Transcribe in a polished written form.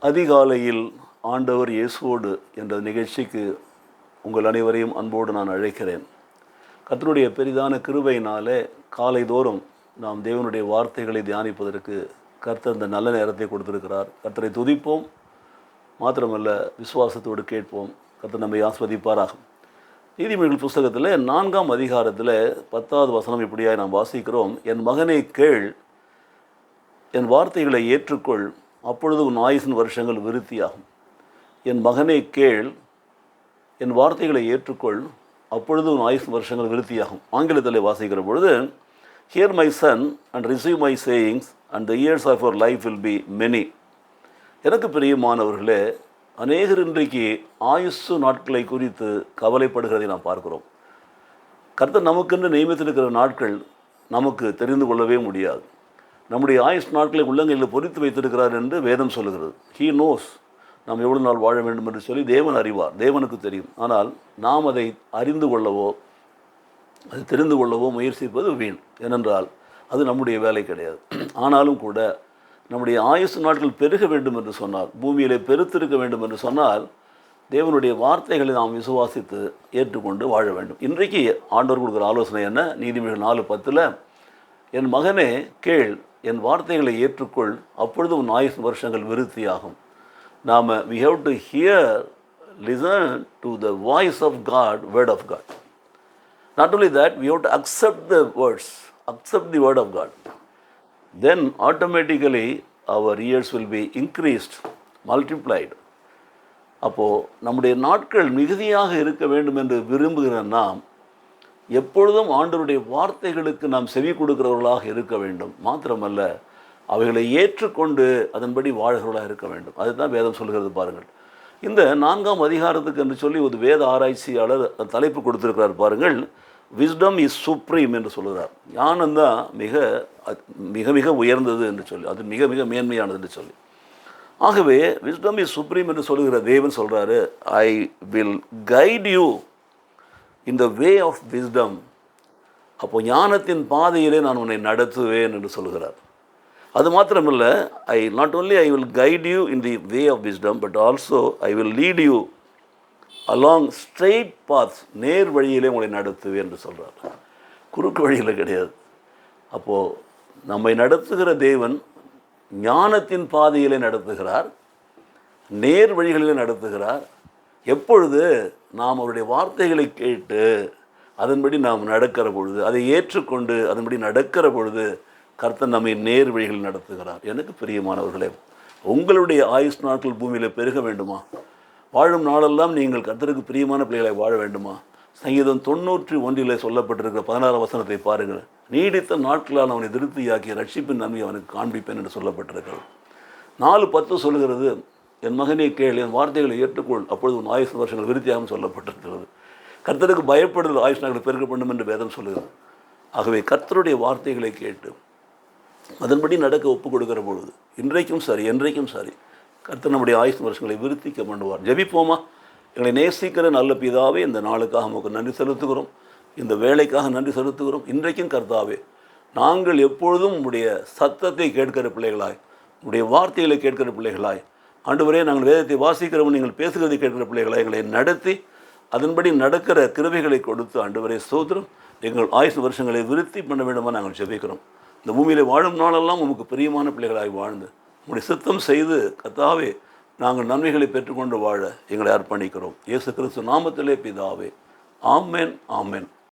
அதிகாலையில் ஆண்டவர் இயேசுவோடு என்ற நிகழ்ச்சிக்கு உங்கள் அனைவரையும் அன்போடு நான் அழைக்கிறேன். கர்த்தருடைய பெரிதான கிருபையினாலே காலைதோறும் நாம் தேவனுடைய வார்த்தைகளை தியானிப்பதற்கு கர்த்தர் இந்த நல்ல நேரத்தை கொடுத்திருக்கிறார். கர்த்தரை துதிப்போம், மாத்திரமல்ல விசுவாசத்தோடு கேட்போம். கர்த்தர் நம்மை ஆஸ்வதிப்பாராக. நீதிமொழிகள் புஸ்தகத்தில் 4ஆம் அதிகாரத்தில் 10வது வசனம் இப்படியாய் நாம் வாசிக்கிறோம். என் மகனை கேள், என் வார்த்தைகளை ஏற்றுக்கொள், அப்பொழுது உன் ஆயுசின் வருஷங்கள் விருத்தியாகும். என் மகனை கேள், என் வார்த்தைகளை ஏற்றுக்கொள், அப்பொழுது உன் ஆயுசின் வருஷங்கள் விருத்தியாகும். ஆங்கிலத்தில் வாசிக்கிற பொழுது, hear my son and receive my sayings and the years of your life will be many. எனக்கு பிரியமானவர்களே, அநேகர் இன்றைக்கு ஆயுசு நாட்களை குறித்து கவலைப்படுகிறதை நாம் பார்க்கிறோம். கர்த்தர் நமக்கென்று நியமித்திருக்கிற நாட்கள் நமக்கு தெரிந்து கொள்ளவே முடியாது. நம்முடைய ஆயுஷ் நாட்களை உள்ளங்கையில் பொறித்து வைத்திருக்கிறார் என்று வேதம் சொல்லுகிறது. ஹீ நோஸ் நாம் எவ்வளோ நாள் வாழ வேண்டும் என்று சொல்லி தேவன் அறிவார், தேவனுக்கு தெரியும். ஆனால் நாம் அதை அறிந்து கொள்ளவோ அது தெரிந்து கொள்ளவோ முயற்சிப்பது வீண். ஏனென்றால் அது நம்முடைய வேலை கிடையாது. ஆனாலும் கூட நம்முடைய ஆயுசு நாட்கள் பெருக வேண்டும் என்று சொன்னால், பூமியிலே பெருத்திருக்க வேண்டும் என்று சொன்னால், தேவனுடைய வார்த்தைகளை நாம் விசுவாசித்து ஏற்றுக்கொண்டு வாழ வேண்டும். இன்றைக்கு ஆண்டவர் கொடுக்குற ஆலோசனை என்ன? நீதிமொழிகள் 4:10, என் மகனே கேள், என் வார்த்தைகளை ஏற்றுக்கொள், அப்பொழுது உன் ஆயுசு வருஷங்கள் விருத்தியாகும். நாம் we have to hear, listen to the voice of God, word of God. Not only that, we have to accept the words, accept the word of God. Then automatically our years will be increased, multiplied. அப்போது நம்முடைய நாட்கள் மிகுதியாக இருக்க வேண்டும் என்று விரும்புகிற நாம் எப்பொழுதும் ஆண்டவருடைய வார்த்தைகளுக்கு நாம் செவி கொடுக்கிறவர்களாக இருக்க வேண்டும். மாத்திரமல்ல, அவைகளை ஏற்றுக்கொண்டு அதன்படி வாழ்கிறவர்களாக இருக்க வேண்டும். அதுதான் வேதம் சொல்கிறது. பாருங்கள், இந்த 4ஆம் அதிகாரத்துக்கு என்று சொல்லி ஒரு வேத ஆராய்ச்சியாளர் தலைப்பு கொடுத்திருக்கிறார். பாருங்கள், விஸ்டம் இஸ் சுப்ரீம் என்று சொல்கிறார். ஞானம்தான் மிக மிக மிக உயர்ந்தது என்று சொல்லி, அது மிக மிக மேன்மையானது என்று சொல்லி. ஆகவே விஸ்டம் இஸ் சுப்ரீம் என்று சொல்லுகிற தேவன் சொல்கிறாரு, I will guide you in the way of wisdom. அப்போ ஞானத்தின் பாதையிலே நான் உன்னை நடத்துவேன் என்று சொல்கிறார். அது மாத்திரமில்லை, not only I will guide you in the way of wisdom, but also I will lead you along straight paths, நேர் வழியிலே உங்களை நடத்துவேன் என்று சொல்கிறார். குறுக்கு வழியில் கிடையாது. அப்போது நம்மை நடத்துகிற தேவன் ஞானத்தின் பாதையிலே நடத்துகிறார், நேர் வழிகளிலே நடத்துகிறார். எப்பொழுது நாம் அவருடைய வார்த்தைகளை கேட்டு அதன்படி நாம் நடக்கிற பொழுது, அதை ஏற்றுக்கொண்டு அதன்படி நடக்கிற பொழுது கர்த்தர் நம்மை நேர் வழிகளில் நடத்துகிறார். எனக்கு பிரியமானவர்களே, உங்களுடைய ஆயுஷ் நாட்கள் பூமியில் பெருக வேண்டுமா? வாழும் நாளெல்லாம் நீங்கள் கர்த்தருக்கு பிரியமான பிள்ளைகளை வாழ வேண்டுமா? சங்கீதம் 91 சொல்லப்பட்டிருக்கிற 16ஆம் வசனத்தை பாருங்கள். நீடித்த நாட்களால் அவனை திருப்தியாக்கிய ரட்சிப்பின் நன்மை அவனுக்கு காண்பிப்பேன் என்று சொல்லப்பட்டிருக்கிறது. 4:10 சொல்லுகிறது, என் மகனே கேள், என் வார்த்தைகளை ஏற்றுக்கொள், அப்பொழுது உன் ஆயுசு வருஷங்கள் விருத்தியாகவும் சொல்லப்பட்டிருக்கிறது. கர்த்தருக்கு பயப்படுதல் ஆயுஷ் நாட்கள் பெருக்க வேண்டும் என்று வேதம் சொல்லுகிறது. ஆகவே கர்த்தருடைய வார்த்தைகளை கேட்டு அதன்படி நடக்க ஒப்புக் கொடுக்கிற பொழுது இன்றைக்கும் சரி என்றைக்கும் சரி கர்த்தர் நம்முடைய ஆயுசு வருஷங்களை விருத்திக்க பண்ணுவார். ஜெபிப்போமா? எங்களை நேசிக்கிற நல்ல பிதாவே, இந்த நாளுக்காக நமக்கு நன்றி செலுத்துகிறோம், இந்த வேலைக்காக நன்றி செலுத்துகிறோம். இன்றைக்கும் கர்த்தாவே, நாங்கள் எப்பொழுதும் உம்முடைய சத்தத்தை கேட்கிற பிள்ளைகளாய், உம்முடைய வார்த்தைகளை கேட்கிற பிள்ளைகளாய், ஆண்டவரே, நாங்கள் வேதத்தை வாசிக்கிறவன் நீங்கள் பேசுகிறதை கேட்கிற பிள்ளைகளை எங்களை நடத்தி அதன்படி நடக்கிற கிருபைகளை கொடுத்து, ஆண்டவரே ஸ்தோத்திரம், எங்கள் ஆயுசு வருஷங்களை விருத்தி பண்ண வேண்டுமா நாங்கள் ஜெபிக்கிறோம். இந்த பூமியில் வாழும் நாளெல்லாம் உமக்கு பிரியமான பிள்ளைகளாய் வாழ்ந்து உங்களுடைய சித்தம் செய்து கர்த்தாவே நாங்கள் நன்மைகளை பெற்றுக்கொண்டு வாழ எங்களை அர்ப்பணிக்கிறோம். இயேசு கிறிஸ்து நாமத்திலே பிதாவே, ஆமென், ஆமென்.